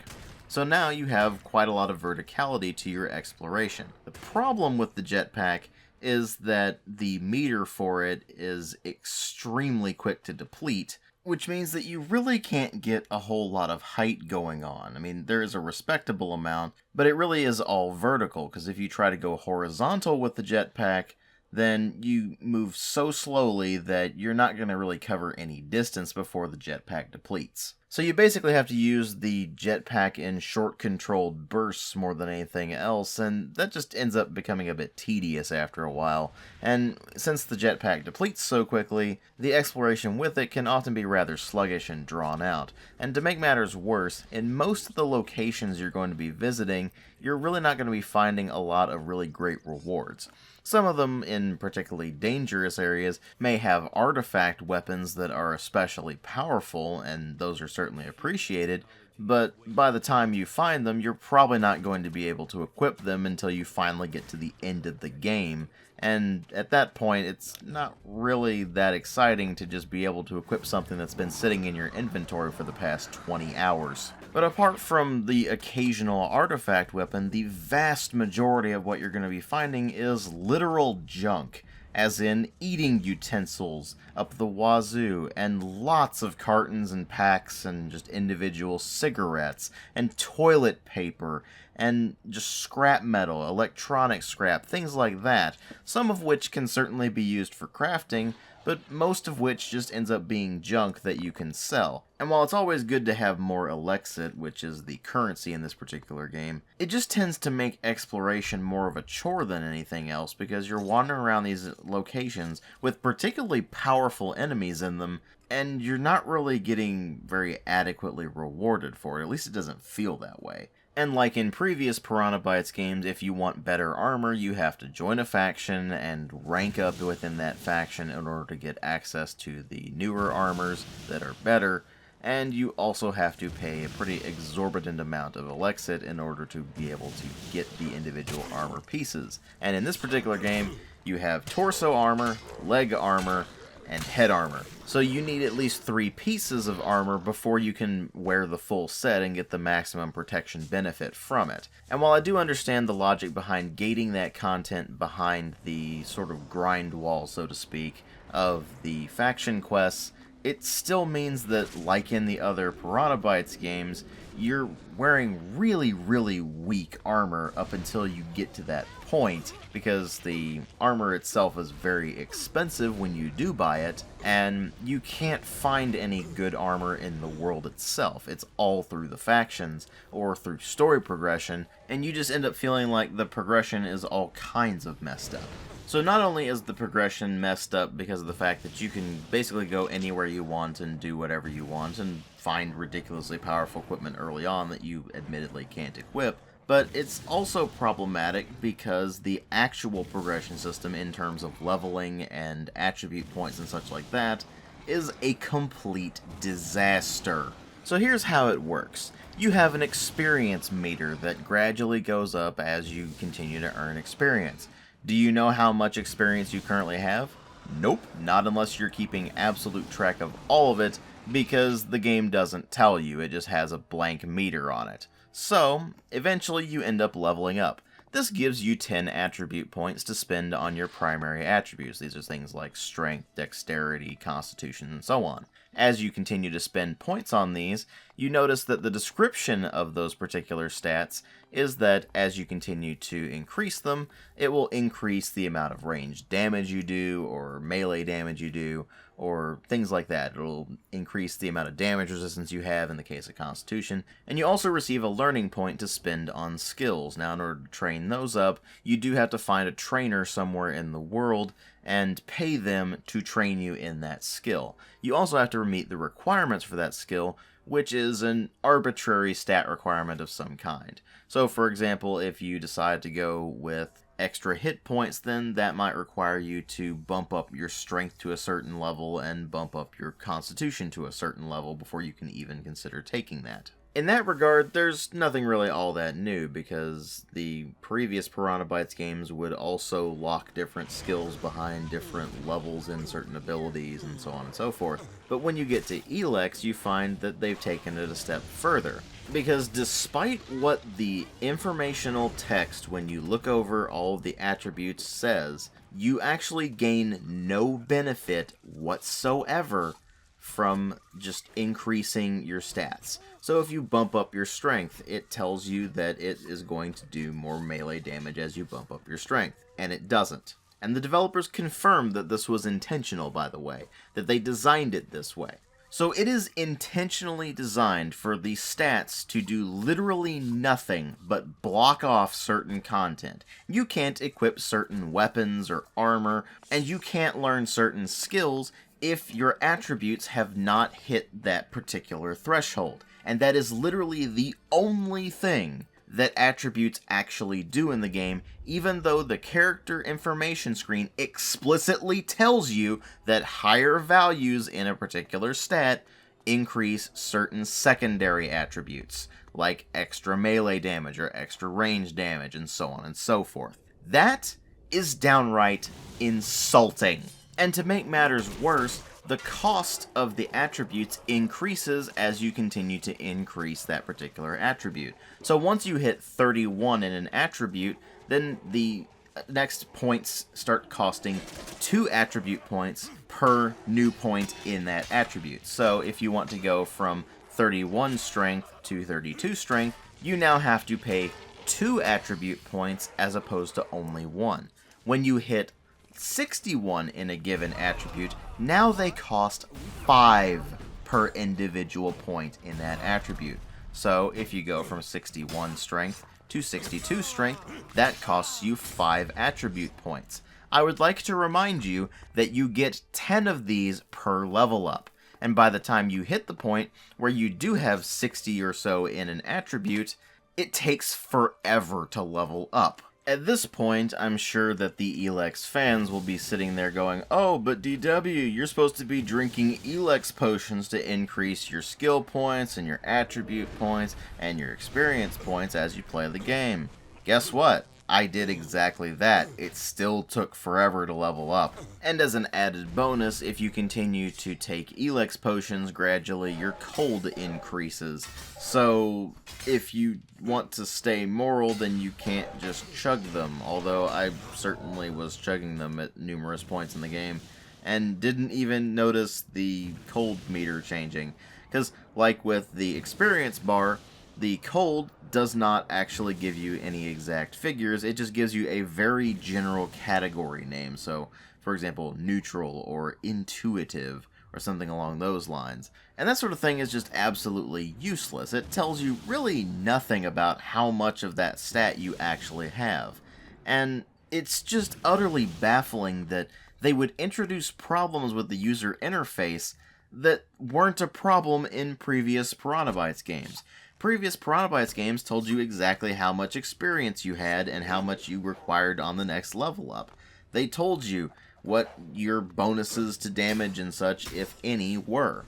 A: So now you have quite a lot of verticality to your exploration. The problem with the jetpack is that the meter for it is extremely quick to deplete, which means that you really can't get a whole lot of height going on. I mean, there is a respectable amount, but it really is all vertical, because if you try to go horizontal with the jetpack, then you move so slowly that you're not going to really cover any distance before the jetpack depletes. So you basically have to use the jetpack in short controlled bursts more than anything else, and that just ends up becoming a bit tedious after a while. And since the jetpack depletes so quickly, the exploration with it can often be rather sluggish and drawn out. And to make matters worse, in most of the locations you're going to be visiting, you're really not going to be finding a lot of really great rewards. Some of them, in particularly dangerous areas, may have artifact weapons that are especially powerful, and those are certainly appreciated, but by the time you find them, you're probably not going to be able to equip them until you finally get to the end of the game, and at that point, it's not really that exciting to just be able to equip something that's been sitting in your inventory for the past 20 hours. But apart from the occasional artifact weapon, the vast majority of what you're going to be finding is literal junk, as in eating utensils up the wazoo, and lots of cartons and packs and just individual cigarettes, and toilet paper, and just scrap metal, electronic scrap, things like that, some of which can certainly be used for crafting, but most of which just ends up being junk that you can sell. And while it's always good to have more Elexit, which is the currency in this particular game, it just tends to make exploration more of a chore than anything else, because you're wandering around these locations with particularly powerful enemies in them, and you're not really getting very adequately rewarded for it. At least it doesn't feel that way. And like in previous Piranha Bytes games, if you want better armor, you have to join a faction and rank up within that faction in order to get access to the newer armors that are better, and you also have to pay a pretty exorbitant amount of Elexit in order to be able to get the individual armor pieces. And in this particular game, you have torso armor, leg armor, and head armor. So you need at least 3 pieces of armor before you can wear the full set and get the maximum protection benefit from it. And while I do understand the logic behind gating that content behind the sort of grind wall, so to speak, of the faction quests, it still means that, like in the other Piranha Bytes games, you're wearing really, really weak armor up until you get to that point, because the armor itself is very expensive when you do buy it, and you can't find any good armor in the world itself. It's all through the factions, or through story progression, and you just end up feeling like the progression is all kinds of messed up. So not only is the progression messed up because of the fact that you can basically go anywhere you want and do whatever you want and find ridiculously powerful equipment early on that you admittedly can't equip, but it's also problematic because the actual progression system in terms of leveling and attribute points and such like that is a complete disaster. So here's how it works. You have an experience meter that gradually goes up as you continue to earn experience. Do you know how much experience you currently have? Nope, not unless you're keeping absolute track of all of it, because the game doesn't tell you, it just has a blank meter on it. So, eventually you end up leveling up. This gives you 10 attribute points to spend on your primary attributes. These are things like strength, dexterity, constitution, and so on. As you continue to spend points on these, you notice that the description of those particular stats is that as you continue to increase them, it will increase the amount of ranged damage you do, or melee damage you do, or things like that. It'll increase the amount of damage resistance you have in the case of Constitution, and you also receive a learning point to spend on skills. Now, in order to train those up, you do have to find a trainer somewhere in the world and pay them to train you in that skill. You also have to meet the requirements for that skill, which is an arbitrary stat requirement of some kind. So, for example, if you decide to go with extra hit points, then that might require you to bump up your strength to a certain level and bump up your constitution to a certain level before you can even consider taking that. In that regard, there's nothing really all that new, because the previous Piranha Bytes games would also lock different skills behind different levels in certain abilities and so on and so forth. But when you get to Elex, you find that they've taken it a step further. Because despite what the informational text when you look over all of the attributes says, you actually gain no benefit whatsoever from just increasing your stats. So if you bump up your strength, it tells you that it is going to do more melee damage as you bump up your strength, and it doesn't. And the developers confirmed that this was intentional, by the way, that they designed it this way. So it is intentionally designed for the stats to do literally nothing but block off certain content. You can't equip certain weapons or armor, and you can't learn certain skills if your attributes have not hit that particular threshold. And that is literally the only thing that attributes actually do in the game, even though the character information screen explicitly tells you that higher values in a particular stat increase certain secondary attributes, like extra melee damage or extra range damage, and so on and so forth. That is downright insulting. And to make matters worse, the cost of the attributes increases as you continue to increase that particular attribute. So once you hit 31 in an attribute, then the next points start costing 2 attribute points per new point in that attribute. So if you want to go from 31 strength to 32 strength, you now have to pay 2 attribute points as opposed to only 1. When you hit 61 in a given attribute, now they cost 5 per individual point in that attribute. So if you go from 61 strength to 62 strength, that costs you 5 attribute points. I would like to remind you that you get 10 of these per level up, and by the time you hit the point where you do have 60 or so in an attribute, it takes forever to level up. At this point, I'm sure that the Elex fans will be sitting there going, "Oh, but DW, you're supposed to be drinking Elex potions to increase your skill points and your attribute points and your experience points as you play the game." Guess what? I did exactly that. It still took forever to level up. And as an added bonus, if you continue to take Elex potions gradually, your cold increases. So if you want to stay moral, then you can't just chug them, although I certainly was chugging them at numerous points in the game, and didn't even notice the cold meter changing. Because, like with the experience bar, the cold does not actually give you any exact figures, it just gives you a very general category name. So, for example, neutral or intuitive or something along those lines. And that sort of thing is just absolutely useless. It tells you really nothing about how much of that stat you actually have. And it's just utterly baffling that they would introduce problems with the user interface that weren't a problem in previous Piranha Bytes games. Previous Piranha Bytes games told you exactly how much experience you had and how much you required on the next level up. They told you what your bonuses to damage and such, if any, were.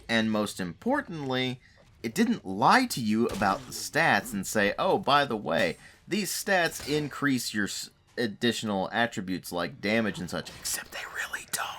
A: And most importantly, it didn't lie to you about the stats and say, "Oh, by the way, these stats increase your additional attributes like damage and such," except they really don't.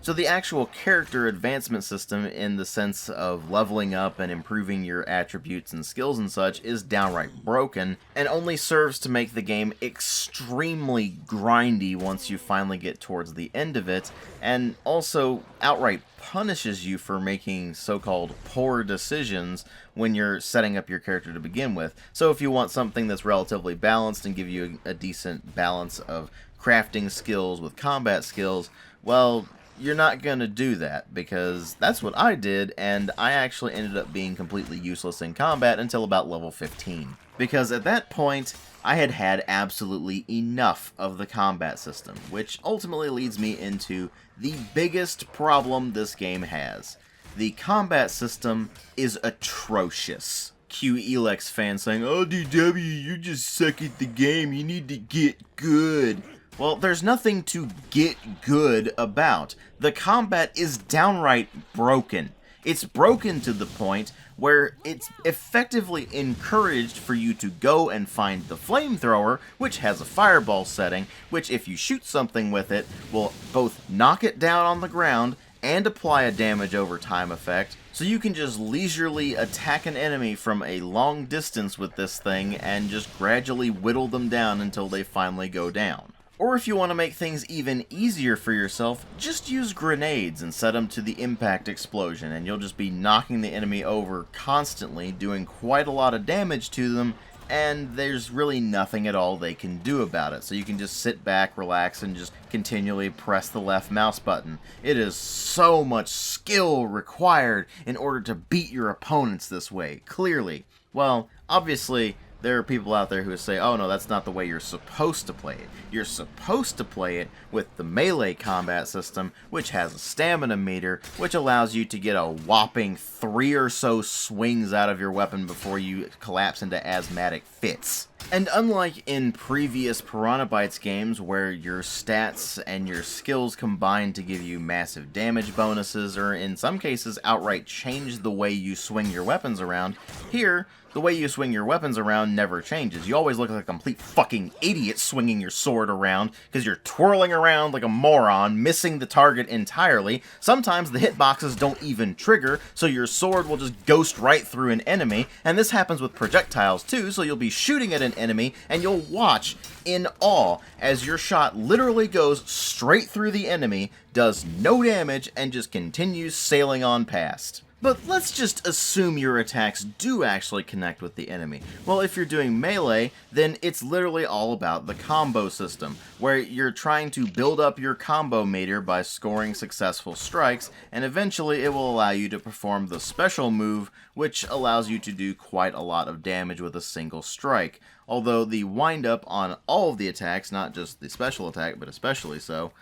A: So the actual character advancement system in the sense of leveling up and improving your attributes and skills and such is downright broken, and only serves to make the game extremely grindy once you finally get towards the end of it, and also outright punishes you for making so-called poor decisions when you're setting up your character to begin with. So if you want something that's relatively balanced and give you a decent balance of crafting skills with combat skills, well, you're not going to do that, because that's what I did, and I actually ended up being completely useless in combat until about level 15. Because at that point, I had had absolutely enough of the combat system, which ultimately leads me into the biggest problem this game has. The combat system is atrocious. Cue Elex fans saying, "Oh, DW, you just suck at the game, you need to get good." Well, there's nothing to get good about. The combat is downright broken. It's broken to the point where it's effectively encouraged for you to go and find the flamethrower, which has a fireball setting, which if you shoot something with it, will both knock it down on the ground and apply a damage over time effect, so you can just leisurely attack an enemy from a long distance with this thing and just gradually whittle them down until they finally go down. Or if you want to make things even easier for yourself, just use grenades and set them to the impact explosion, and you'll just be knocking the enemy over constantly, doing quite a lot of damage to them, and there's really nothing at all they can do about it. So you can just sit back, relax, and just continually press the left mouse button. It is so much skill required in order to beat your opponents this way, clearly. Well, obviously, there are people out there who say, "Oh no, that's not the way you're supposed to play it. You're supposed to play it with the melee combat system, which has a stamina meter, which allows you to get a whopping 3 or so swings out of your weapon before you collapse into asthmatic fits." And unlike in previous Piranha Bytes games where your stats and your skills combine to give you massive damage bonuses, or in some cases outright change the way you swing your weapons around, here, the way you swing your weapons around never changes. You always look like a complete fucking idiot swinging your sword around, because you're twirling around like a moron, missing the target entirely. Sometimes the hitboxes don't even trigger, so your sword will just ghost right through an enemy, and this happens with projectiles too, so you'll be shooting at an enemy, and you'll watch in awe as your shot literally goes straight through the enemy, does no damage, and just continues sailing on past. But let's just assume your attacks do actually connect with the enemy. Well, if you're doing melee, then it's literally all about the combo system, where you're trying to build up your combo meter by scoring successful strikes, and eventually it will allow you to perform the special move, which allows you to do quite a lot of damage with a single strike. Although the wind-up on all of the attacks, not just the special attack, but especially so,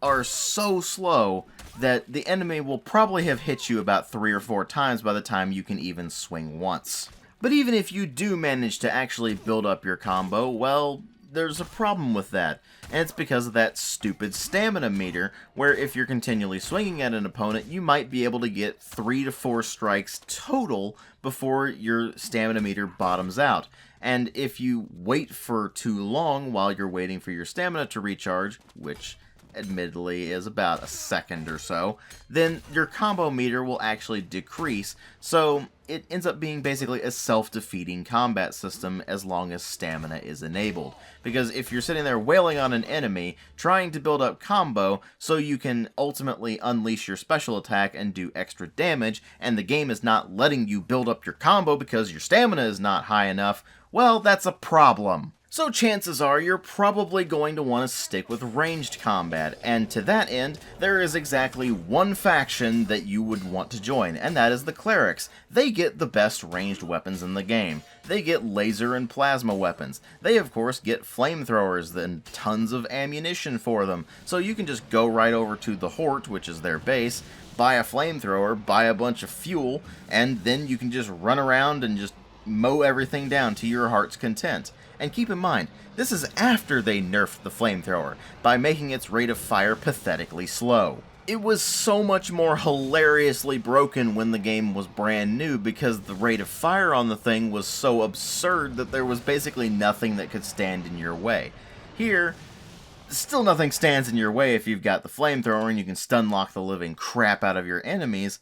A: are so slow that the enemy will probably have hit you about 3 or 4 times by the time you can even swing once. But even if you do manage to actually build up your combo, well, there's a problem with that, and it's because of that stupid stamina meter, where if you're continually swinging at an opponent, you might be able to get 3 to 4 strikes total before your stamina meter bottoms out. And if you wait for too long while you're waiting for your stamina to recharge, which admittedly is about a second or so, then your combo meter will actually decrease, so it ends up being basically a self-defeating combat system as long as stamina is enabled. Because if you're sitting there wailing on an enemy, trying to build up combo so you can ultimately unleash your special attack and do extra damage, and the game is not letting you build up your combo because your stamina is not high enough, well, that's a problem. So chances are you're probably going to want to stick with ranged combat, and to that end, there is exactly one faction that you would want to join, and that is the Clerics. They get the best ranged weapons in the game. They get laser and plasma weapons. They of course get flamethrowers and tons of ammunition for them, so you can just go right over to the Hort, which is their base, buy a flamethrower, buy a bunch of fuel, and then you can just run around and just mow everything down to your heart's content. And keep in mind, this is after they nerfed the flamethrower, by making its rate of fire pathetically slow. It was so much more hilariously broken when the game was brand new, because the rate of fire on the thing was so absurd that there was basically nothing that could stand in your way. Here, Still nothing stands in your way if you've got the flamethrower and you can stun lock the living crap out of your enemies,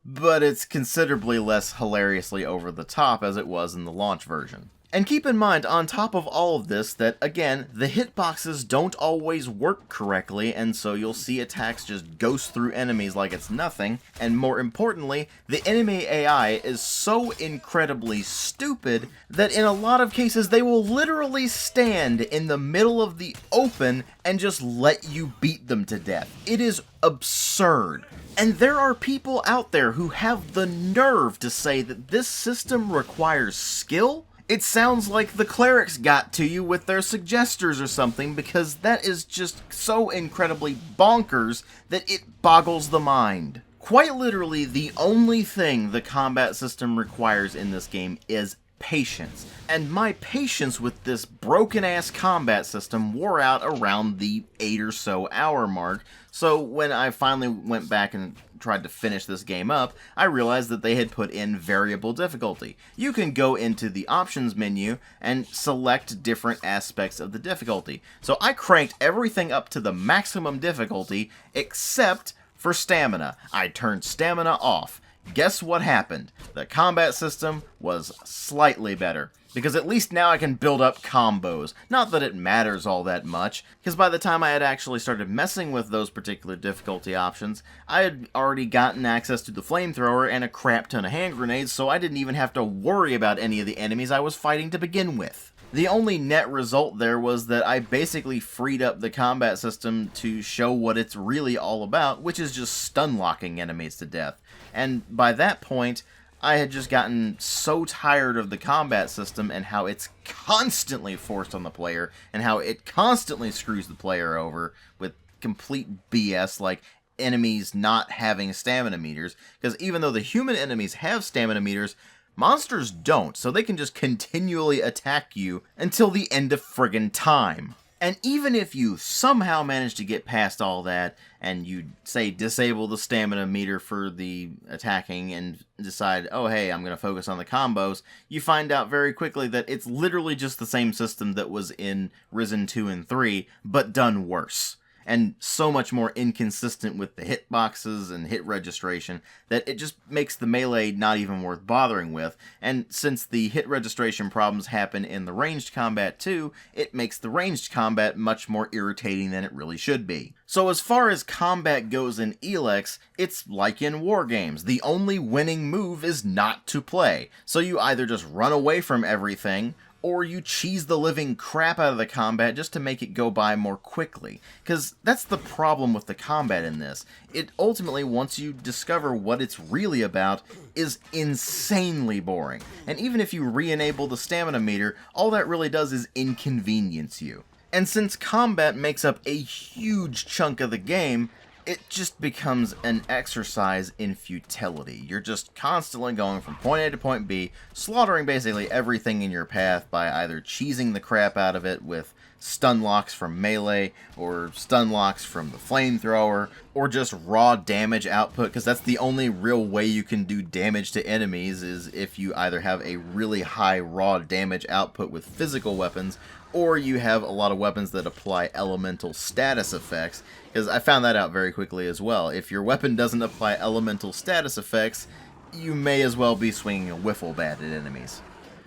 A: but it's considerably less hilariously over the top as it was in the launch version. And keep in mind, on top of all of this, that, again, the hitboxes don't always work correctly, and so you'll see attacks just ghost through enemies like it's nothing, and more importantly, the enemy AI is so incredibly stupid that in a lot of cases they will literally stand in the middle of the open and just let you beat them to death. It is absurd. And there are people out there who have the nerve to say that this system requires skill. It sounds like the clerics got to you with their suggestors or something, because that is just so incredibly bonkers that it boggles the mind. Quite literally, the only thing the combat system requires in this game is patience. And my patience with this broken-ass combat system wore out around the 8 or so hour mark, so when I finally went back and tried to finish this game up, I realized that they had put in variable difficulty. You can go into the options menu and select different aspects of the difficulty. So I cranked everything up to the maximum difficulty except for stamina. I turned stamina off. Guess what happened? The combat system was slightly better, because at least now I can build up combos. Not that it matters all that much, because by the time I had actually started messing with those particular difficulty options, I had already gotten access to the flamethrower and a crap ton of hand grenades, so I didn't even have to worry about any of the enemies I was fighting to begin with. The only net result there was that I basically freed up the combat system to show what it's really all about, which is just stun locking enemies to death. And by that point, I had just gotten so tired of the combat system and how it's constantly forced on the player and how it constantly screws the player over with complete BS like enemies not having stamina meters. Because even though the human enemies have stamina meters, monsters don't, so they can just continually attack you until the end of friggin' time. And even if you somehow manage to get past all that, and you, say, disable the stamina meter for the attacking and decide, oh hey, I'm going to focus on the combos, you find out very quickly that it's literally just the same system that was in Risen 2 and 3, but done worse. And so much more inconsistent with the hitboxes and hit registration that it just makes the melee not even worth bothering with. And since the hit registration problems happen in the ranged combat too, it makes the ranged combat much more irritating than it really should be. So as far as combat goes in Elex, it's like in war games. The only winning move is not to play. So you either just run away from everything, or you cheese the living crap out of the combat just to make it go by more quickly. Because that's the problem with the combat in this. It ultimately, once you discover what it's really about, is insanely boring. And even if you re-enable the stamina meter, all that really does is inconvenience you. And since combat makes up a huge chunk of the game, it just becomes an exercise in futility. You're just constantly going from point A to point B, slaughtering basically everything in your path by either cheesing the crap out of it with stun locks from melee, or stun locks from the flamethrower, or just raw damage output, because that's the only real way you can do damage to enemies, is if you either have a really high raw damage output with physical weapons, or you have a lot of weapons that apply elemental status effects, because I found that out very quickly as well. If your weapon doesn't apply elemental status effects, you may as well be swinging a wiffle bat at enemies.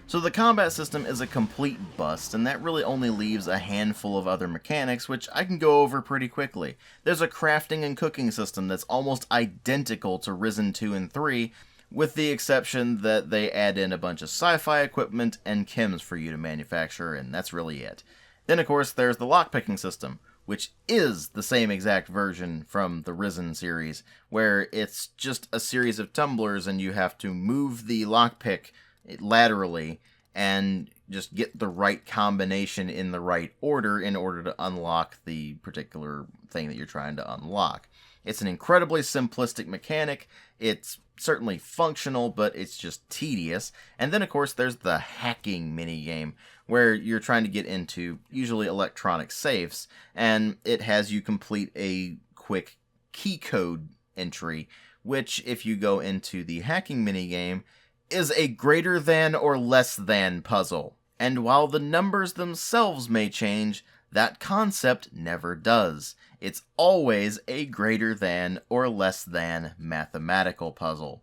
A: So the combat system is a complete bust, and that really only leaves a handful of other mechanics, which I can go over pretty quickly. There's a crafting and cooking system that's almost identical to Risen 2 and 3, with the exception that they add in a bunch of sci-fi equipment and chems for you to manufacture, and that's really it. Then, of course, there's the lockpicking system, which is the same exact version from the Risen series, where it's just a series of tumblers and you have to move the lockpick laterally and just get the right combination in the right order in order to unlock the particular thing that you're trying to unlock. It's an incredibly simplistic mechanic. It's certainly functional, but it's just tedious. And then, of course, there's the hacking minigame, where you're trying to get into usually electronic safes, and it has you complete a quick key code entry, which, if you go into the hacking minigame, is a greater than or less than puzzle. And while the numbers themselves may change, That concept never does. It's always a greater than or less than mathematical puzzle.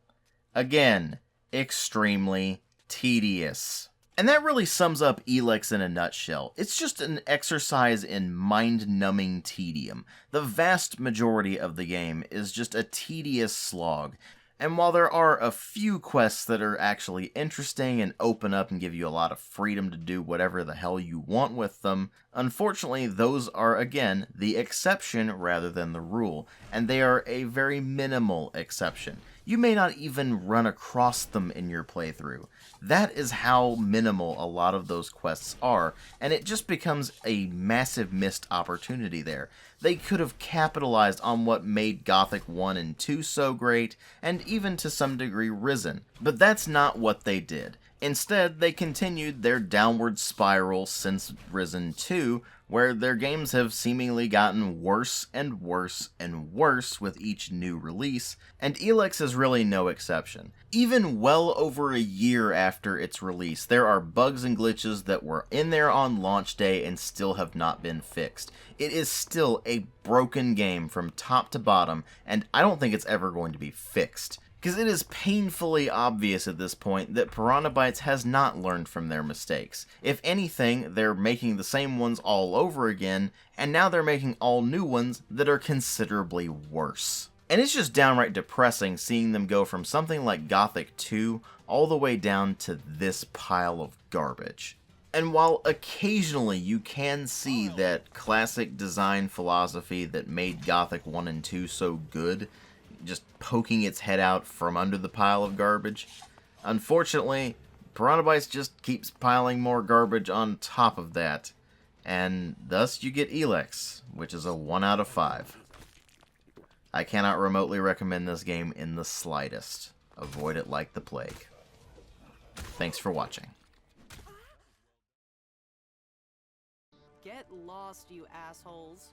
A: Again, extremely tedious. And that really sums up Elex in a nutshell. It's just an exercise in mind-numbing tedium. The vast majority of the game is just a tedious slog. And while there are a few quests that are actually interesting and open up and give you a lot of freedom to do whatever the hell you want with them, unfortunately those are, again, the exception rather than the rule, and they are a very minimal exception. You may not even run across them in your playthrough. That is how minimal a lot of those quests are, and it just becomes a massive missed opportunity there. They could have capitalized on what made Gothic 1 and 2 so great, and even to some degree Risen, but that's not what they did. Instead, they continued their downward spiral since Risen 2, where their games have seemingly gotten worse and worse and worse with each new release, and Elex is really no exception. Even well over a year after its release, there are bugs and glitches that were in there on launch day and still have not been fixed. It is still a broken game from top to bottom, and I don't think it's ever going to be fixed. Because it is painfully obvious at this point that Piranha Bytes has not learned from their mistakes. If anything, they're making the same ones all over again, and now they're making all new ones that are considerably worse. And it's just downright depressing seeing them go from something like Gothic 2 all the way down to this pile of garbage. And while occasionally you can see that classic design philosophy that made Gothic 1 and 2 so good, just poking its head out from under the pile of garbage, unfortunately, Piranha Bytes just keeps piling more garbage on top of that, and thus you get Elex, which is a 1 out of 5. I cannot remotely recommend this game in the slightest. Avoid it like the plague. Thanks for watching.
C: Get lost, you assholes.